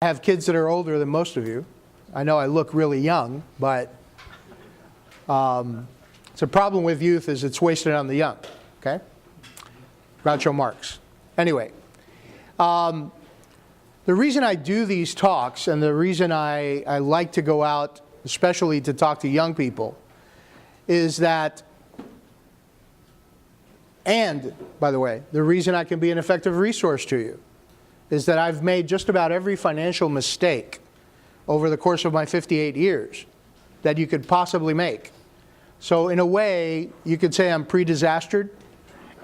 I have kids that are older than most of you. I know I look really young, but it's a problem with youth is it's wasted on the young, okay? Groucho Marx. Anyway, the reason I do these talks and the reason I like to go out, especially to talk to young people, is that, and by the way, the reason I can be an effective resource to you is that I've made just about every financial mistake over the course of my 58 years that you could possibly make. So in a way, you could say I'm pre-disastered,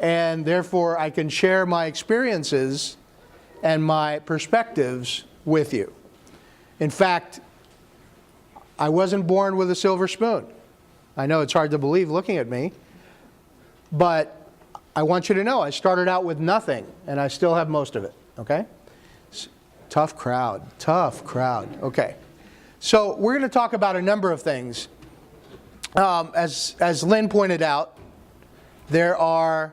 and therefore I can share my experiences and my perspectives with you. In fact, I wasn't born with a silver spoon. I know it's hard to believe looking at me, but I want you to know I started out with nothing, and I still have most of it, okay? Tough crowd, okay. So we're going to talk about a number of things. As Lynn pointed out, there are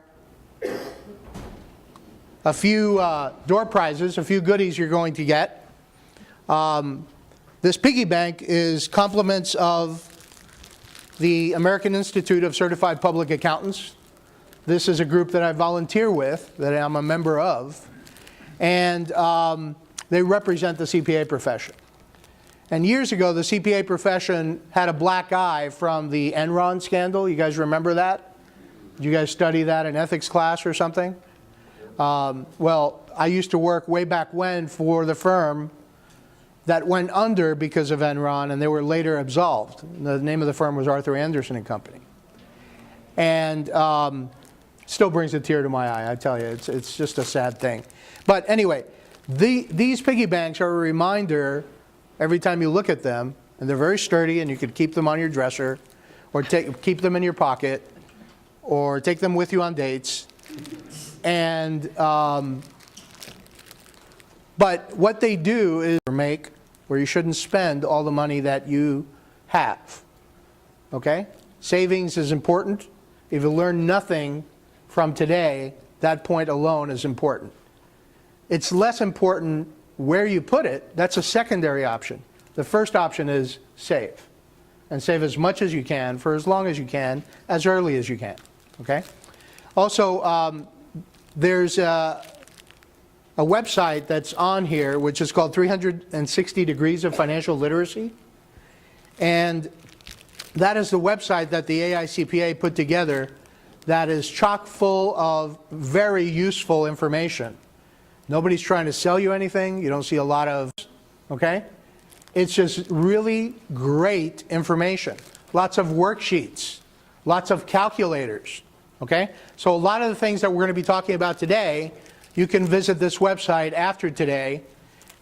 a few door prizes, a few goodies you're going to get. This piggy bank is compliments of the American Institute of Certified Public Accountants. This is a group that I volunteer with, that I'm a member of, and they represent the CPA profession. And years ago, the CPA profession had a black eye from the Enron scandal. You guys remember that? Did you guys study that in ethics class or something? Well, I used to work way back when for the firm that went under because of Enron, and they were later absolved. The name of the firm was Arthur Andersen and Company. And still brings a tear to my eye, I tell you. It's just a sad thing. But anyway, these piggy banks are a reminder every time you look at them, and they're very sturdy, and you could keep them on your dresser, or keep them in your pocket, or take them with you on dates. And but what they do is make where you shouldn't spend all the money that you have. Okay? Savings is important. If you learn nothing from today, that point alone is important. It's less important where you put it. That's a secondary option. The first option is save. And save as much as you can, for as long as you can, as early as you can. Okay? Also, there's a website that's on here which is called 360 Degrees of Financial Literacy. And that is the website that the AICPA put together that is chock full of very useful information. Nobody's trying to sell you anything. You don't see a lot of, okay? It's just really great information. Lots of worksheets, lots of calculators, okay? So a lot of the things that we're going to be talking about today, you can visit this website after today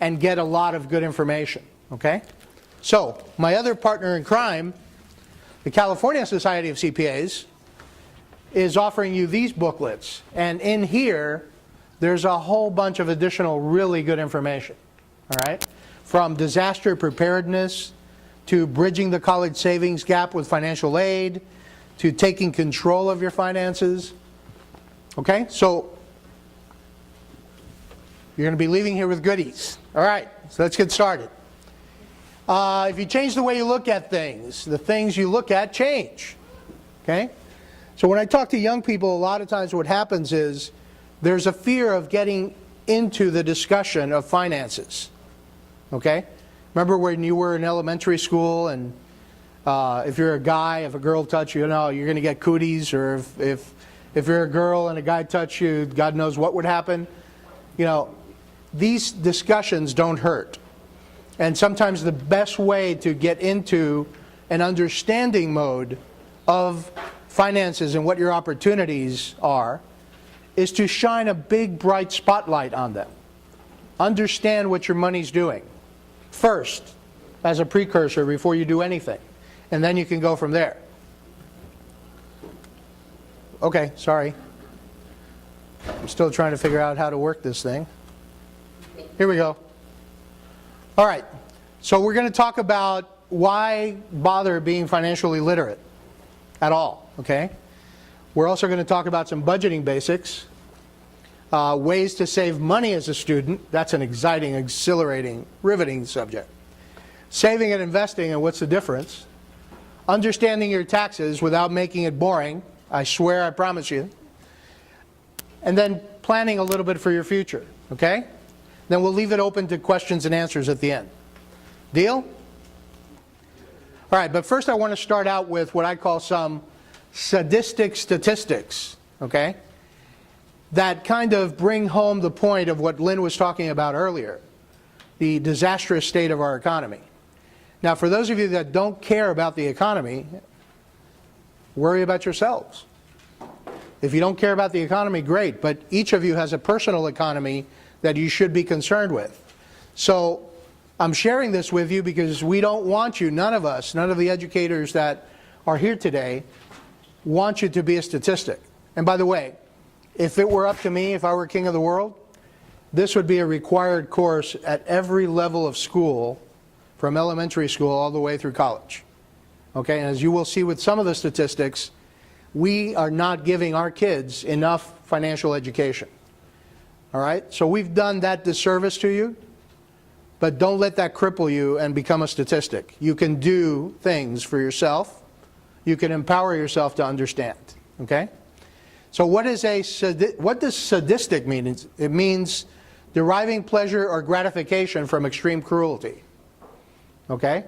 and get a lot of good information, okay? So my other partner in crime, the California Society of CPAs, is offering you these booklets. And in here, there's a whole bunch of additional really good information, all right? From disaster preparedness, to bridging the college savings gap with financial aid, to taking control of your finances, okay? So you're going to be leaving here with goodies. All right, so let's get started. If you change the way you look at things, the things you look at change, okay? So when I talk to young people, a lot of times what happens is there's a fear of getting into the discussion of finances, okay? Remember when you were in elementary school and if you're a guy, if a girl touches you, you know, you're going to get cooties, or if you're a girl and a guy touches you, God knows what would happen. You know, these discussions don't hurt. And sometimes the best way to get into an understanding mode of finances and what your opportunities are is to shine a big bright spotlight on them. Understand what your money's doing first as a precursor before you do anything, and then you can go from there. Okay, sorry. I'm still trying to figure out how to work this thing. Here we go. All right, so we're going to talk about why bother being financially literate at all, okay? We're also going to talk about some budgeting basics. ways to save money as a student. That's an exciting, exhilarating, riveting subject. Saving and investing, and what's the difference? Understanding your taxes without making it boring. I swear, I promise you. And then planning a little bit for your future, okay? Then we'll leave it open to questions and answers at the end. Deal? All right, but first I want to start out with what I call some sadistic statistics, okay? That kind of bring home the point of what Lynn was talking about earlier, the disastrous state of our economy. Now, for those of you that don't care about the economy, worry about yourselves. If you don't care about the economy, great, but each of you has a personal economy that you should be concerned with. So I'm sharing this with you because we don't want you, none of us, none of the educators that are here today, want you to be a statistic. And by the way, if it were up to me, if I were king of the world, this would be a required course at every level of school, from elementary school all the way through college. Okay, and as you will see with some of the statistics, we are not giving our kids enough financial education. All right, so we've done that disservice to you, but don't let that cripple you and become a statistic. You can do things for yourself. You can empower yourself to understand, okay? So what does sadistic mean? It means deriving pleasure or gratification from extreme cruelty, okay?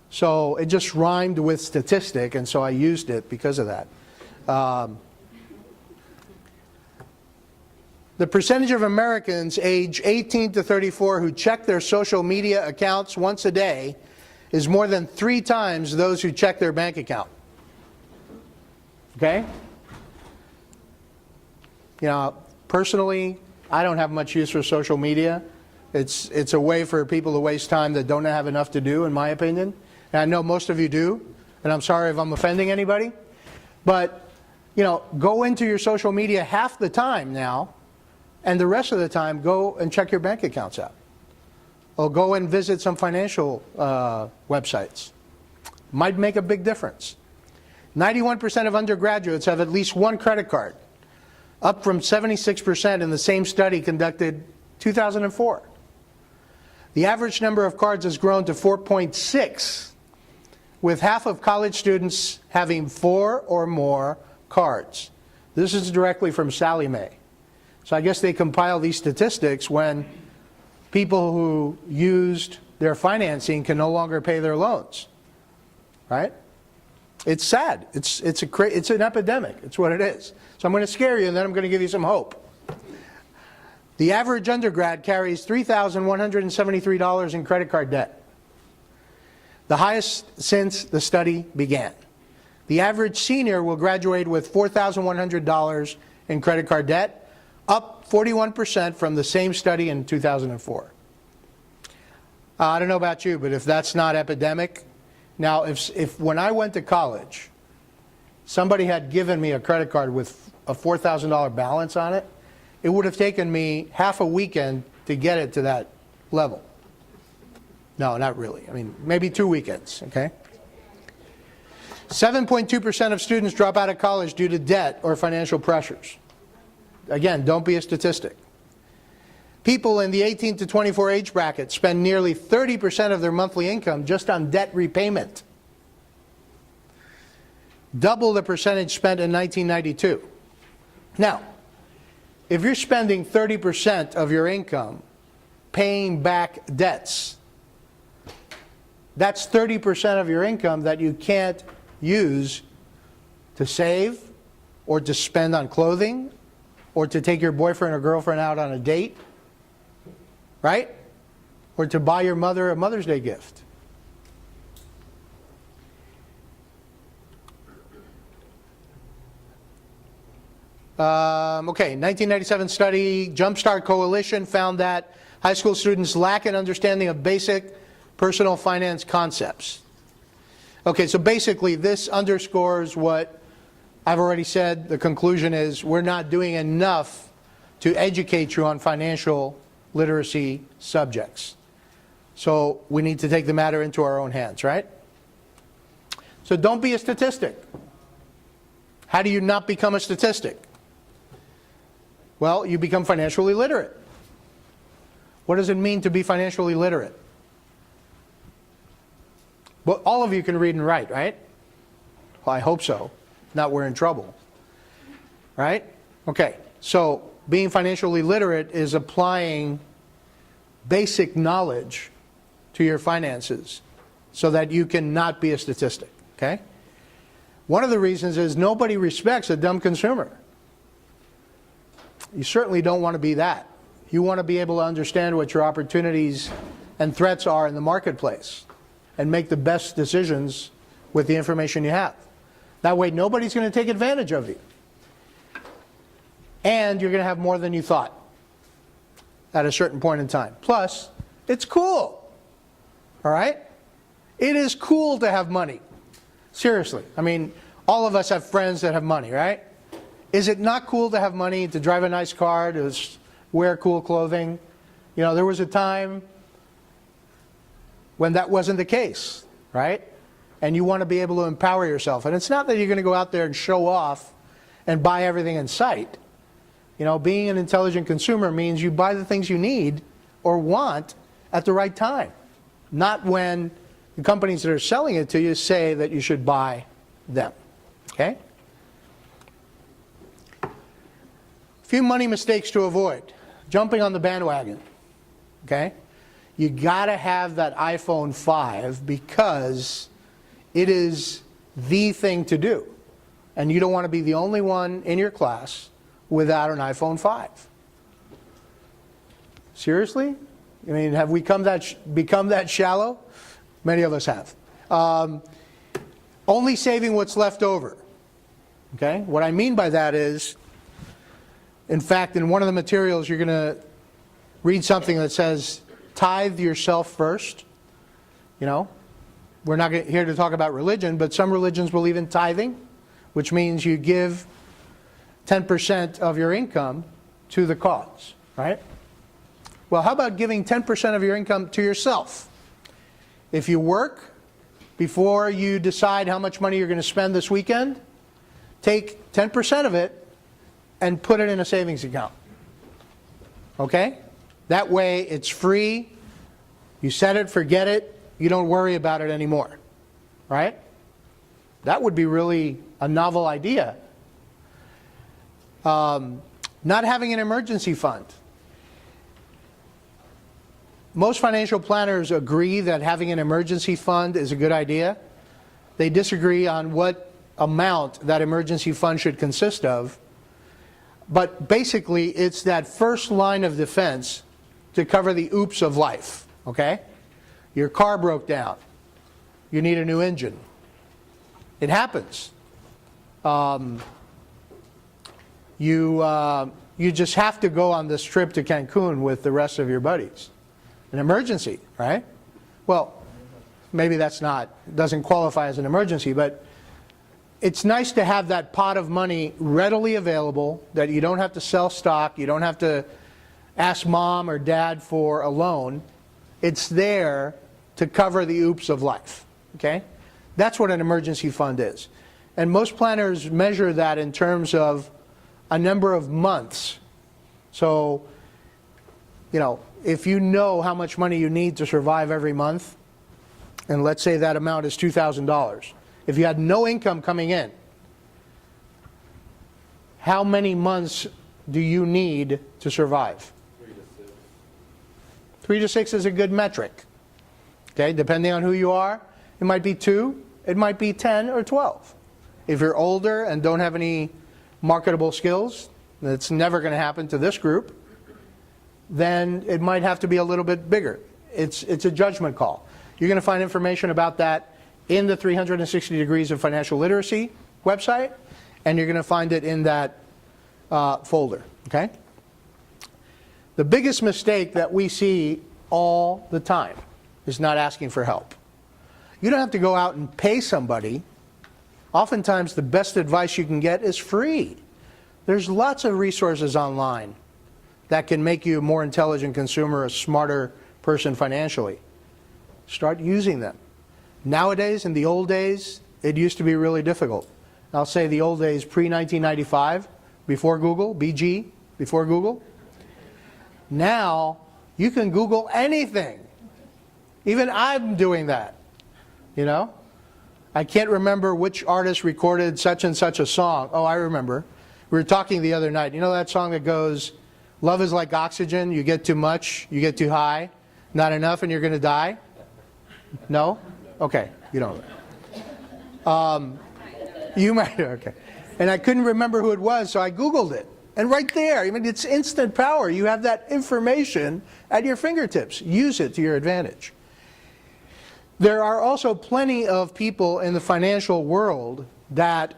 So it just rhymed with statistic, and so I used it because of that. The percentage of Americans age 18 to 34 who check their social media accounts once a day is more than 3 times those who check their bank account. Okay? You know, personally, I don't have much use for social media. It's a way for people to waste time that don't have enough to do, in my opinion. And I know most of you do, and I'm sorry if I'm offending anybody. But, you know, go into your social media half the time now, and the rest of the time, go and check your bank accounts out. Or go and visit some financial websites. Might make a big difference. 91% of undergraduates have at least one credit card, up from 76% in the same study conducted 2004. The average number of cards has grown to 4.6, with half of college students having 4 or more cards. This is directly from Sallie Mae. So I guess they compile these statistics when people who used their financing can no longer pay their loans, right? It's sad. It's an epidemic. It's what it is. So I'm going to scare you, and then I'm going to give you some hope. The average undergrad carries $3,173 in credit card debt, the highest since the study began. The average senior will graduate with $4,100 in credit card debt, up 41% from the same study in 2004. I don't know about you, but if that's not epidemic, now if when I went to college, somebody had given me a credit card with a $4,000 balance on it, it would have taken me half a weekend to get it to that level. No, not really. I mean, maybe 2 weekends, okay? 7.2% of students drop out of college due to debt or financial pressures. Again, don't be a statistic. People in the 18 to 24 age bracket spend nearly 30% of their monthly income just on debt repayment. Double the percentage spent in 1992. Now, if you're spending 30% of your income paying back debts, that's 30% of your income that you can't use to save or to spend on clothing or to take your boyfriend or girlfriend out on a date, right? Or to buy your mother a Mother's Day gift. Okay, 1997 study, Jumpstart Coalition found that high school students lack an understanding of basic personal finance concepts. Okay, so basically this underscores what I've already said. The conclusion is we're not doing enough to educate you on financial literacy subjects. So we need to take the matter into our own hands, right? So don't be a statistic. How do you not become a statistic? Well, you become financially literate. What does it mean to be financially literate? Well, all of you can read and write, right? Well, I hope so. If not, we're in trouble. Right? Okay, so being financially literate is applying basic knowledge to your finances so that you can not be a statistic, okay? One of the reasons is nobody respects a dumb consumer. You certainly don't want to be that. You want to be able to understand what your opportunities and threats are in the marketplace and make the best decisions with the information you have. That way nobody's going to take advantage of you. And you're going to have more than you thought at a certain point in time. Plus, it's cool. All right? It is cool to have money. Seriously. I mean, all of us have friends that have money, right? Is it not cool to have money, to drive a nice car, to wear cool clothing? You know, there was a time when that wasn't the case, right? And you want to be able to empower yourself. And it's not that you're going to go out there and show off and buy everything in sight. You know, being an intelligent consumer means you buy the things you need or want at the right time. Not when the companies that are selling it to you say that you should buy them. Okay? A few money mistakes to avoid. Jumping on the bandwagon. Okay? You gotta have that iPhone 5 because it is the thing to do. And you don't want to be the only one in your class without an iPhone 5. Seriously? I mean, have we become that shallow? Many of us have. Only saving what's left over. Okay? What I mean by that is, in fact, in one of the materials you're going to read something that says, tithe yourself first. You know? We're not here to talk about religion, but some religions believe in tithing, which means you give 10% of your income to the cause, right? Well, how about giving 10% of your income to yourself? If you work, before you decide how much money you're going to spend this weekend, take 10% of it and put it in a savings account. Okay? That way it's free. You set it, forget it. You don't worry about it anymore. Right? That would be really a novel idea. Not having an emergency fund. Most financial planners agree that having an emergency fund is a good idea. They disagree on what amount that emergency fund should consist of. But basically, it's that first line of defense to cover the oops of life. Okay? Your car broke down. You need a new engine. It happens. You just have to go on this trip to Cancun with the rest of your buddies. An emergency, right? Well, maybe doesn't qualify as an emergency, but it's nice to have that pot of money readily available, that you don't have to sell stock, you don't have to ask mom or dad for a loan. It's there to cover the oops of life, okay? That's what an emergency fund is. And most planners measure that in terms of a number of months. So, you know, if you know how much money you need to survive every month, and let's say that amount is $2,000. If you had no income coming in, how many months do you need to survive? 3 to 6. 3 to 6 is a good metric. Okay, depending on who you are, it might be 2, it might be 10 or 12. If you're older and don't have any marketable skills, that's never going to happen to this group, then it might have to be a little bit bigger. It's a judgment call. You're going to find information about that in the 360 Degrees of Financial Literacy website, and you're going to find it in that folder. Okay? The biggest mistake that we see all the time is not asking for help. You don't have to go out and pay somebody. Oftentimes the best advice you can get is free. There's lots of resources online that can make you a more intelligent consumer, a smarter person financially. Start using them. Nowadays, in the old days, it used to be really difficult. I'll say the old days, pre-1995, before Google, BG, before Google? Now, you can Google anything. Even I'm doing that, you know? I can't remember which artist recorded such and such a song. Oh, I remember. We were talking the other night. You know that song that goes, love is like oxygen, you get too much, you get too high, not enough and you're going to die? No? Okay, you don't. You might, okay. And I couldn't remember who it was, so I Googled it. And right there, I mean, it's instant power. You have that information at your fingertips. Use it to your advantage. There are also plenty of people in the financial world that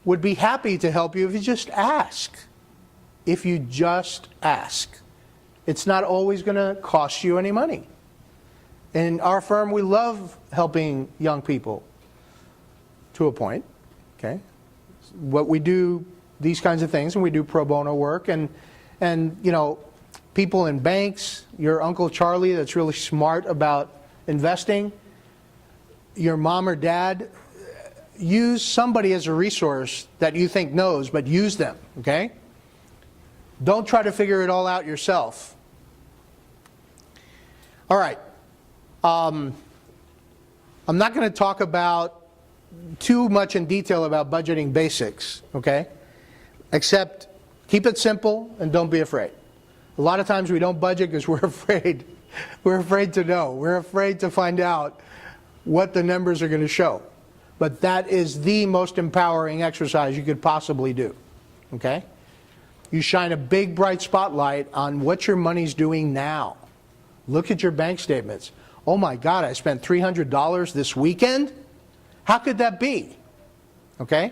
would be happy to help you if you just ask. If you just ask. It's not always going to cost you any money. In our firm, we love helping young people to a point. Okay? What we do, these kinds of things, and we do pro bono work, and you know, people in banks, your Uncle Charlie that's really smart about investing, your mom or dad, use somebody as a resource that you think knows, but use them, okay? Don't try to figure it all out yourself. All right. I'm not going to talk about too much in detail about budgeting basics, okay? Except keep it simple and don't be afraid. A lot of times we don't budget because we're afraid. We're afraid to know. We're afraid to find out what the numbers are going to show. But that is the most empowering exercise you could possibly do, okay? You shine a big bright spotlight on what your money's doing now. Look at your bank statements. Oh my God, I spent $300 this weekend? How could that be? Okay?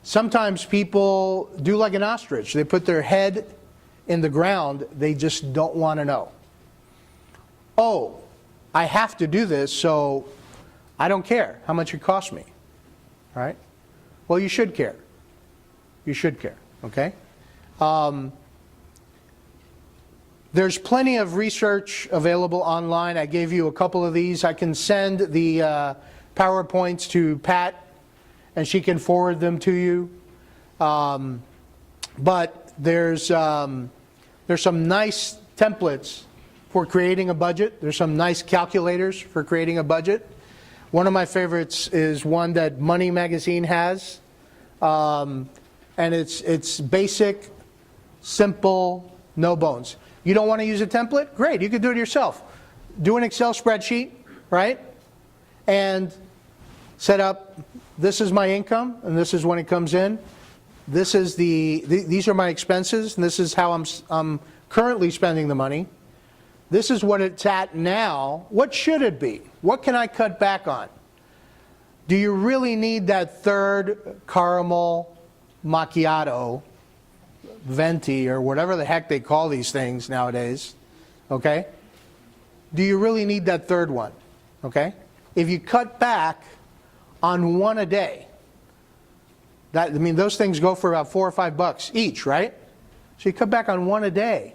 Sometimes people do like an ostrich. They put their head in the ground. They just don't want to know. Oh, I have to do this, so I don't care how much it costs me. All right? Well, you should care. You should care. Okay? There's plenty of research available online. I gave you a couple of these. I can send the PowerPoints to Pat, and she can forward them to you. But there's some nice templates for creating a budget. There's some nice calculators for creating a budget. One of my favorites is one that Money Magazine has, and it's basic, simple, no bones. You don't want to use a template? Great, you can do it yourself. Do an Excel spreadsheet, right? And set up, this is my income, and this is when it comes in. This is these are my expenses, and this is how I'm currently spending the money. This is what it's at now. What should it be? What can I cut back on? Do you really need that third caramel macchiato, venti, or whatever the heck they call these things nowadays? Okay? Do you really need that third one? Okay? If you cut back on one a day, I mean, those things go for about $4 or $5 each, right? So you cut back on one a day.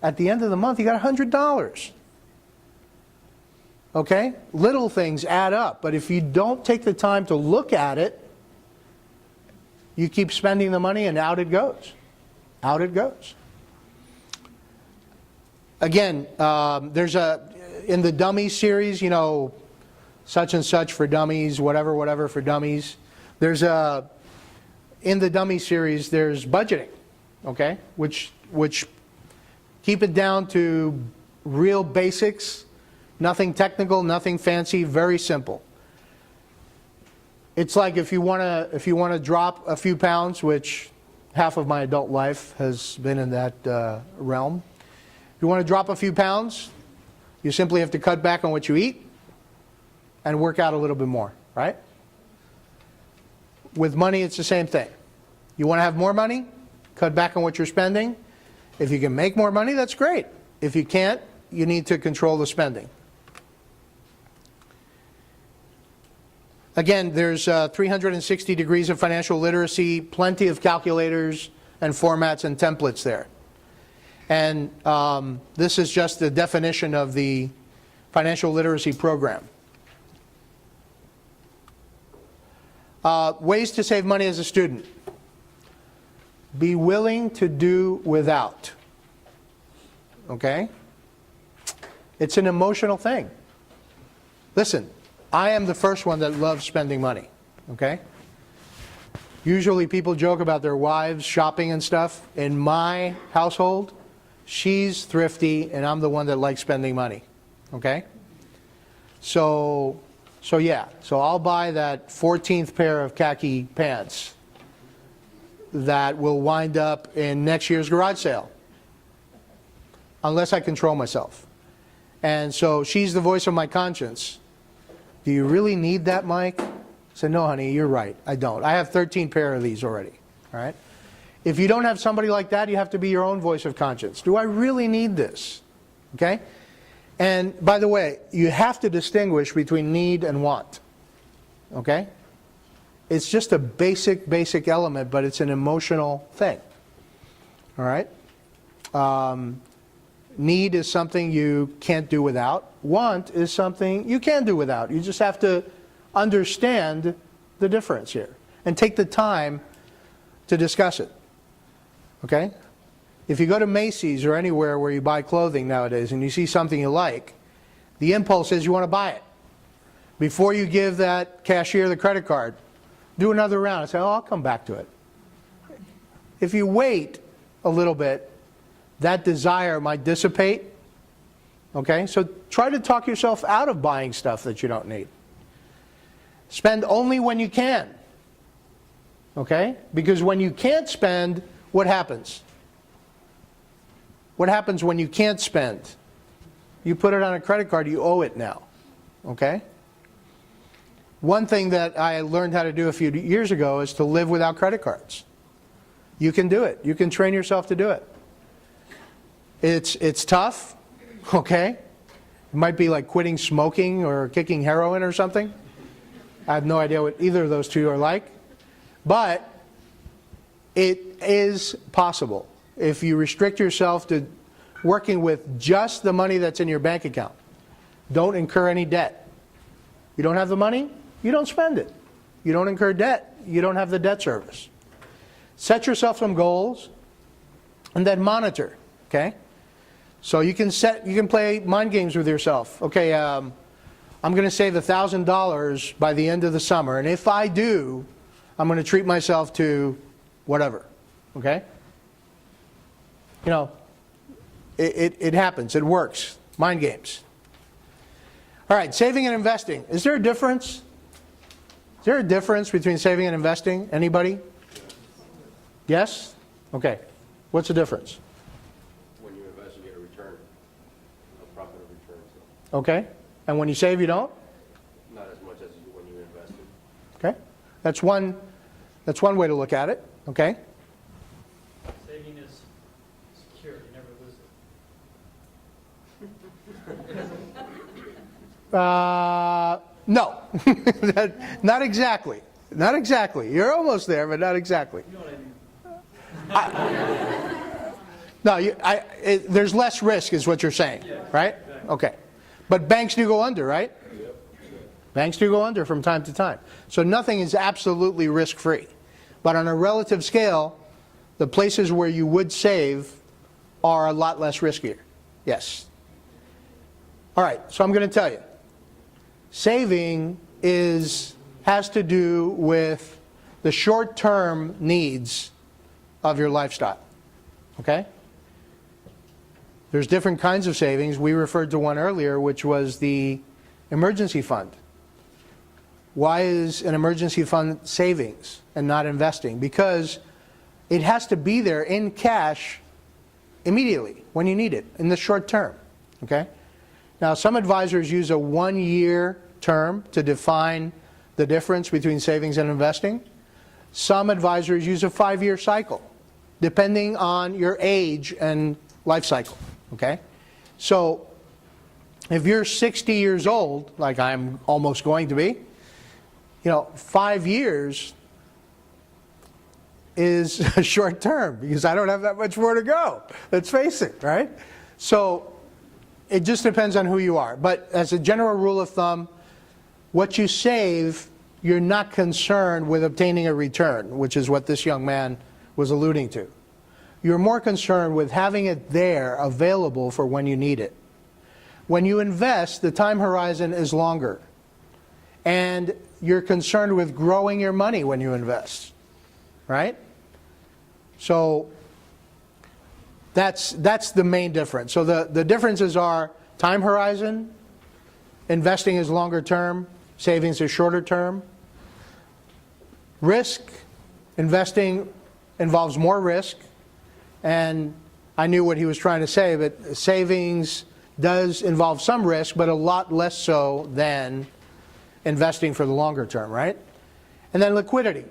At the end of the month, you got $100. Okay? Little things add up, but if you don't take the time to look at it, you keep spending the money and out it goes. Out it goes. Again, there's in the Dummies series, you know, such and such for dummies, whatever, whatever for dummies. There's in the Dummies series, there's budgeting, okay? Which keep it down to real basics, nothing technical, nothing fancy, very simple. It's like if you want to drop a few pounds, which half of my adult life has been in that realm. If you want to drop a few pounds, you simply have to cut back on what you eat and work out a little bit more, right? With money, it's the same thing. You want to have more money? Cut back on what you're spending. If you can make more money, that's great. If you can't, you need to control the spending. Again, there's 360 degrees of financial literacy, plenty of calculators and formats and templates there. And this is just the definition of the financial literacy program. Ways to save money as a student. be willing to do without. Okay? It's an emotional thing. Listen, I am the first one that loves spending money. Okay? Usually people joke about their wives shopping and stuff. In my household, she's thrifty and I'm the one that likes spending money. Okay? So yeah. So I'll buy that 14th pair of khaki pants that will wind up in next year's garage sale. Unless I control myself. And so she's the voice of my conscience. Do you really need that, Mike? I said, no, honey, you're right. I don't. I have 13 pair of these already. All right? If you don't have somebody like that, you have to be your own voice of conscience. Do I really need this? Okay? And by the way, you have to distinguish between need and want. Okay? It's just a basic element, but it's an emotional thing. All right? Need is something you can't do without. Want is something you can do without. You just have to understand the difference here and take the time to discuss it. Okay? If you go to Macy's or anywhere where you buy clothing nowadays and you see something you like, the impulse is you want to buy it. Before you give that cashier the credit card, do another round and say, oh, I'll come back to it. If you wait a little bit, that desire might dissipate. Okay? So try to talk yourself out of buying stuff that you don't need. Spend only when you can. Okay? Because when you can't spend, what happens? What happens when you can't spend? You put it on a credit card, you owe it now. Okay? One thing that I learned how to do a few years ago is to live without credit cards. You can do it. You can train yourself to do it. It's tough, okay? It might be like quitting smoking or kicking heroin or something. I have no idea what either of those two are like. But it is possible if you restrict yourself to working with just the money that's in your bank account. Don't incur any debt. You don't have the money, you don't spend it. You don't incur debt, you don't have the debt service. Set yourself some goals and then monitor, okay? So you can play mind games with yourself. Okay, I'm going to save $1,000 by the end of the summer, and if I do, I'm going to treat myself to whatever. Okay? You know, it happens. It works. Mind games. All right, saving and investing. Is there a difference? Is there a difference between saving and investing? Anybody? Yes? Okay. What's the difference? When you invest, you get a return, a profit of return. So Okay. And when you save, you don't? not as much as when you invested. Okay. That's one way to look at it. Okay. Saving is secure, you never lose it. No. Not exactly. Not exactly. You're almost there, but not exactly. You know what I mean? No, there's less risk is what you're saying, right? exactly. Okay. But banks do go under, right? Banks do go under from time to time. So nothing is absolutely risk-free. But on a relative scale, the places where you would save are a lot less riskier. Yes. All right, so I'm going to tell you. Saving has to do with the short-term needs of your lifestyle. Okay? There's different kinds of savings. We referred to one earlier, which was the emergency fund. Why is an emergency fund savings and not investing? Because it has to be there in cash immediately when you need it, in the short term. Okay? Now, some advisors use a 1-year term to define the difference between savings and investing. Some advisors use a 5-year cycle, depending on your age and life cycle. Okay? So, if you're 60 years old, like I'm almost going to be, 5 years is a short term because I don't have that much more to go. Let's face it, right? So, it just depends on who you are. But as a general rule of thumb, what you save, you're not concerned with obtaining a return, which is what this young man was alluding to. You're more concerned with having it there available for when you need it. When you invest, the time horizon is longer. And you're concerned with growing your money when you invest, right? So that's the main difference. So the differences are time horizon, investing is longer term, savings is shorter term. Risk, investing involves more risk. And I knew what he was trying to say, but savings does involve some risk, but a lot less so than investing for the longer term, right? And then liquidity.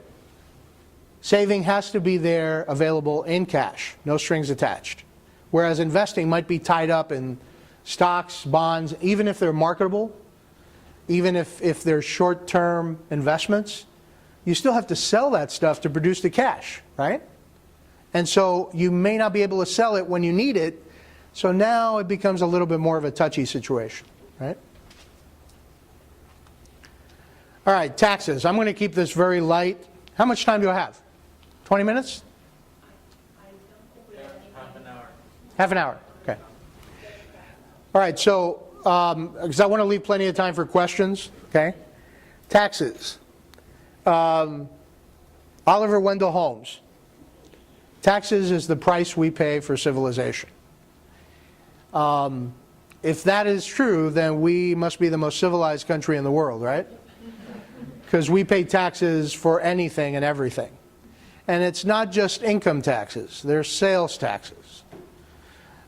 Saving has to be there available in cash, no strings attached. Whereas investing might be tied up in stocks, bonds, even if they're marketable, even if they're short-term investments, you still have to sell that stuff to produce the cash, right? And so you may not be able to sell it when you need it, so now it becomes a little bit more of a touchy situation, right? All right, taxes. I'm going to keep this very light. How much time do I have? 20 minutes? Half an hour. Half an hour, okay. All right, so, because I want to leave plenty of time for questions, okay? Taxes. Oliver Wendell Holmes. Taxes is the price we pay for civilization. If that is true, then we must be the most civilized country in the world, right? Because we pay taxes for anything and everything. And it's not just income taxes. There's sales taxes.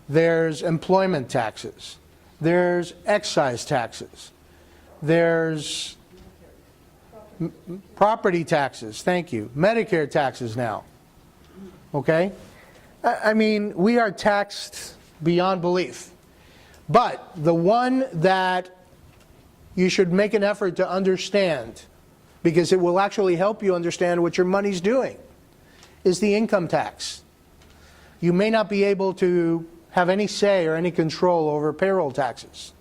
There's employment taxes. There's excise taxes. There's property taxes, thank you. Medicare taxes now. Okay? I mean, we are taxed beyond belief. But the one that you should make an effort to understand, because it will actually help you understand what your money's doing, is the income tax. You may not be able to have any say or any control over payroll taxes.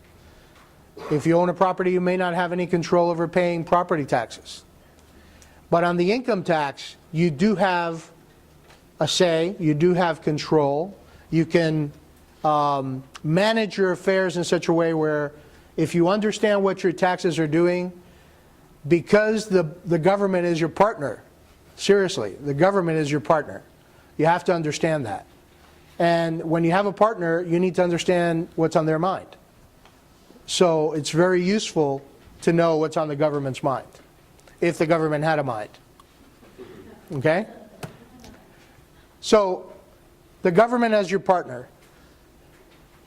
If you own a property, you may not have any control over paying property taxes. But on the income tax, you do have a say, you do have control. You can manage your affairs in such a way where if you understand what your taxes are doing, because the government is your partner, seriously, the government is your partner. You have to understand that. And when you have a partner, you need to understand what's on their mind. So it's very useful to know what's on the government's mind, if the government had a mind. Okay? So the government as your partner.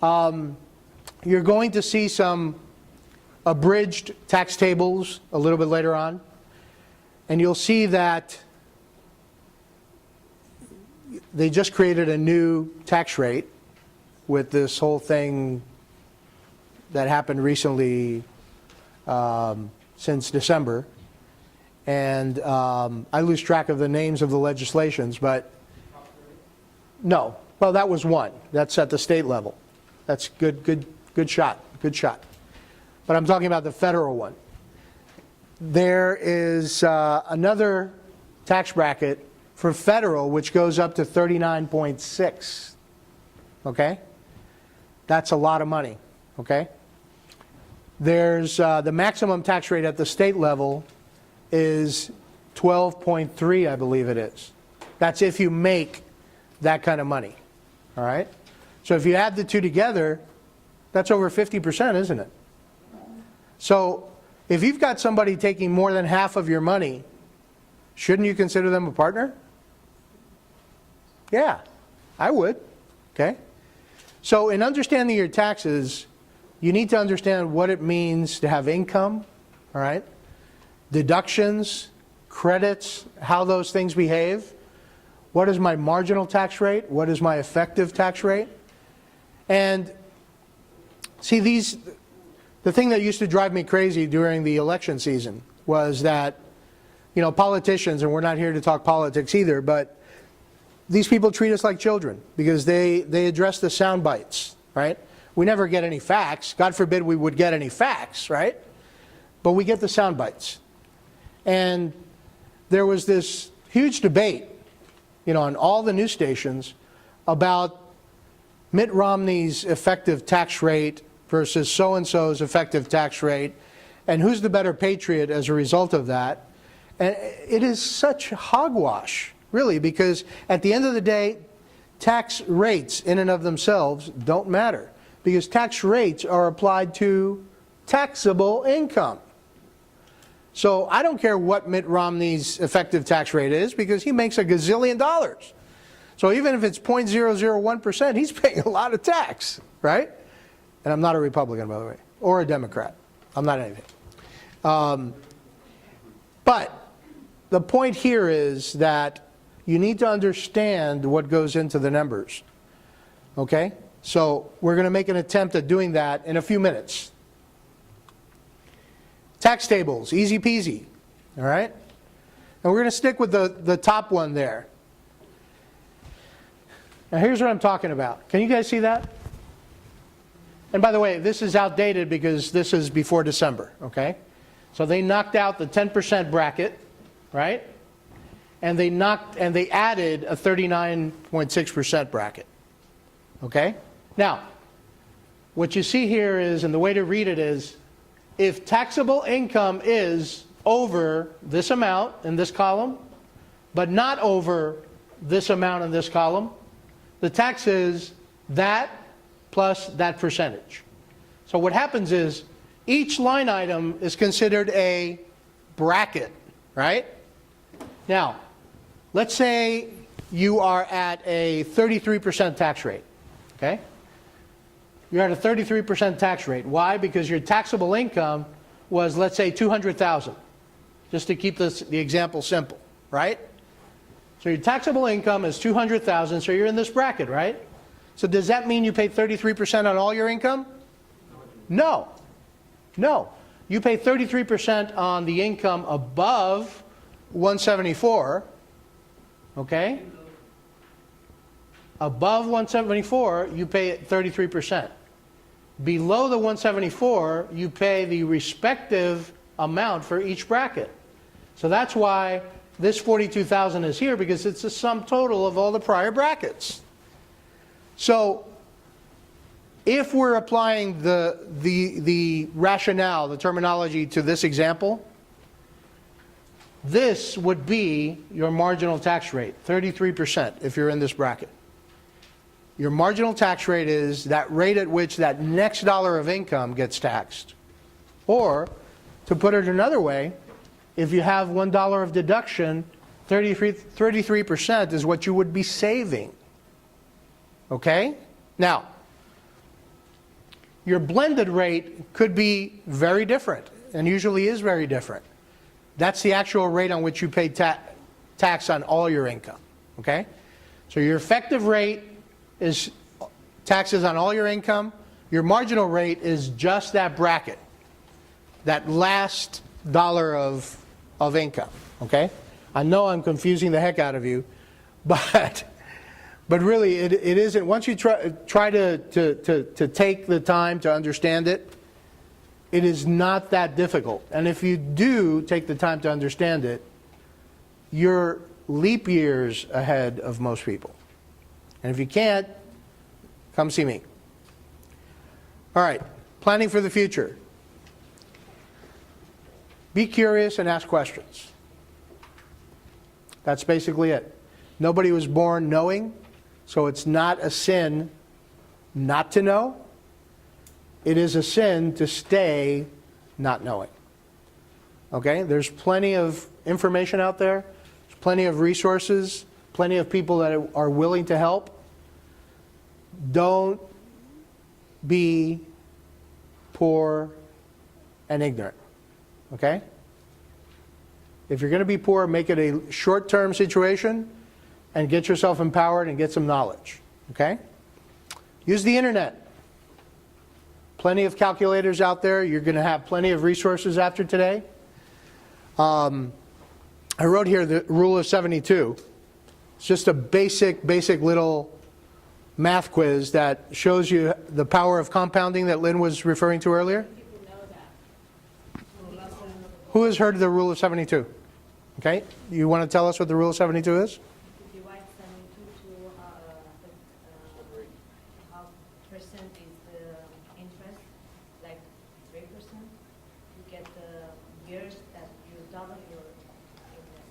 You're going to see some abridged tax tables a little bit later on. And you'll see that they just created a new tax rate with this whole thing that happened recently since December. And I lose track of the names of the legislations, but no. Well, that was one. That's at the state level. That's good shot. But I'm talking about the federal one. There is another tax bracket for federal, which goes up to 39.6. Okay? That's a lot of money. Okay? There's the maximum tax rate at the state level is 12.3, I believe it is. That's if you make that kind of money. All right? So if you add the two together, that's over 50%, isn't it? So if you've got somebody taking more than half of your money, shouldn't you consider them a partner? Yeah, I would. Okay? So in understanding your taxes, you need to understand what it means to have income, all right? Deductions, credits, how those things behave. What is my marginal tax rate? What is my effective tax rate? And see, the thing that used to drive me crazy during the election season was that, you know, politicians, and we're not here to talk politics either, but these people treat us like children because they address the sound bites, right? We never get any facts. God forbid we would get any facts, right? But we get the sound bites. And there was this huge debate on all the news stations about Mitt Romney's effective tax rate versus so-and-so's effective tax rate, and who's the better patriot as a result of that. And it is such hogwash, really, because at the end of the day, tax rates in and of themselves don't matter, because tax rates are applied to taxable income. So I don't care what Mitt Romney's effective tax rate is, because he makes a gazillion dollars. So even if it's 0.001%, he's paying a lot of tax, right? And I'm not a Republican, by the way, or a Democrat. I'm not anything. But the point here is that you need to understand what goes into the numbers, okay? So we're going to make an attempt at doing that in a few minutes. Tax tables, easy peasy, all right? And we're going to stick with the top one there. Now here's what I'm talking about. Can you guys see that? And by the way, this is outdated because this is before December, okay? So they knocked out the 10% bracket, right? And they added a 39.6% bracket, okay? Now, what you see here is, and the way to read it is, if taxable income is over this amount in this column, but not over this amount in this column, the tax is that plus that percentage. So what happens is each line item is considered a bracket, right? Now, let's say you are at a 33% tax rate, okay? You're at a 33% tax rate. Why? Because your taxable income was, let's say, $200,000, just to keep the example simple, right? So your taxable income is $200,000, so you're in this bracket, right? So does that mean you pay 33% on all your income? No. No. You pay 33% on the income above 174, okay? Above 174, you pay 33%. Below the 174, you pay the respective amount for each bracket. So that's why this 42,000 is here, because it's the sum total of all the prior brackets. So if we're applying the rationale, the terminology to this example, this would be your marginal tax rate, 33% if you're in this bracket. Your marginal tax rate is that rate at which that next dollar of income gets taxed. Or, to put it another way, if you have $1 of deduction, 33% is what you would be saving. Okay? Now, your blended rate could be very different, and usually is very different. That's the actual rate on which you pay tax on all your income. Okay? So your effective rate is taxes on all your income. Your marginal rate is just that bracket, that last dollar of income. Okay? I know I'm confusing the heck out of you, but really it isn't. Once you try to take the time to understand it, it is not that difficult. And if you do take the time to understand it, you're leap years ahead of most people. And if you can't, come see me. All right, planning for the future. Be curious and ask questions. That's basically it. Nobody was born knowing, so it's not a sin not to know. It is a sin to stay not knowing. Okay? There's plenty of information out there. There's plenty of resources, plenty of people that are willing to help. Don't be poor and ignorant. Okay? If you're going to be poor, make it a short-term situation and get yourself empowered and get some knowledge. Okay? Use the internet. Plenty of calculators out there. You're going to have plenty of resources after today. I wrote here the rule of 72. It's just a basic little math quiz that shows you the power of compounding that Lynn was referring to earlier. People know that. Who has heard of the rule of 72? Okay, you want to tell us what the rule of 72 is? If you divide percent is the interest, like 3%. You get the years that you double your investment,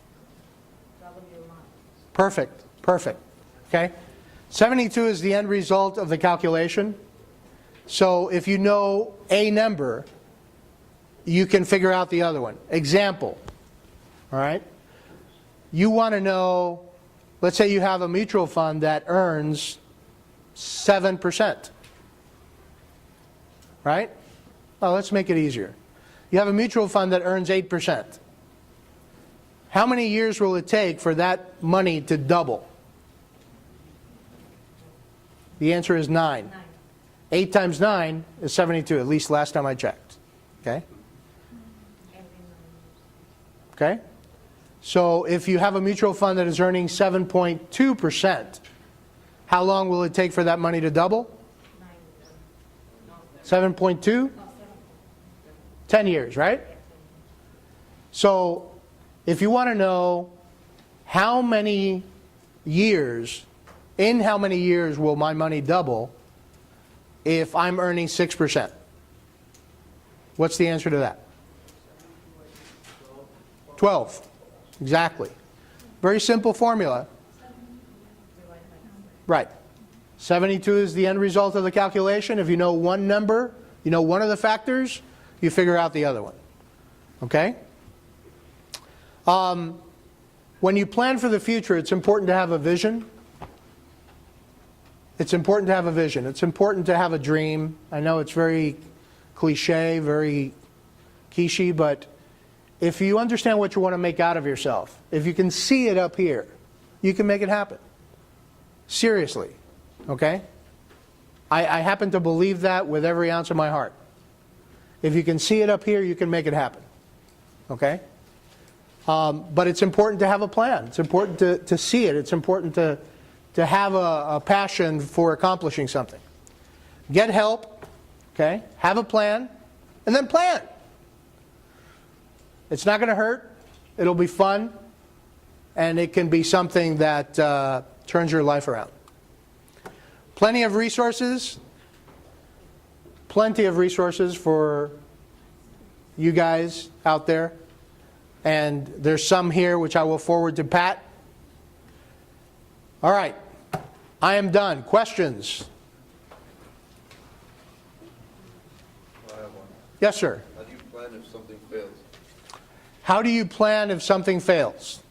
double your money. Perfect, perfect, okay? 72 is the end result of the calculation. So if you know a number, you can figure out the other one. Example, all right? You want to know, let's say you have a mutual fund that earns 7%, right? Oh, let's make it easier. You have a mutual fund that earns 8%. How many years will it take for that money to double? The answer is 9. 8 times 9 is 72, at least last time I checked. Okay? Okay? So if you have a mutual fund that is earning 7.2%, how long will it take for that money to double? 7.2? 10 years, right? So if you want to know how many years, in how many years will my money double if I'm earning 6%? What's the answer to that? 12. Exactly. Very simple formula. Right. 72 is the end result of the calculation. If you know one number, you know one of the factors, you figure out the other one. Okay? When you plan for the future, it's important to have a vision. It's important to have a vision. It's important to have a dream. I know it's very cliche, very quiche, but if you understand what you want to make out of yourself, if you can see it up here, you can make it happen. Seriously. Okay? I happen to believe that with every ounce of my heart. If you can see it up here, you can make it happen. Okay? But it's important to have a plan. It's important to see it. It's important to have a passion for accomplishing something. Get help. Okay? Have a plan. And then plan. It's not going to hurt. It'll be fun. And it can be something that turns your life around. Plenty of resources. Plenty of resources for you guys out there. And there's some here which I will forward to Pat. All right. I am done. Questions? I have one. Yes, sir. How do you plan if something fails? How do you plan if something fails?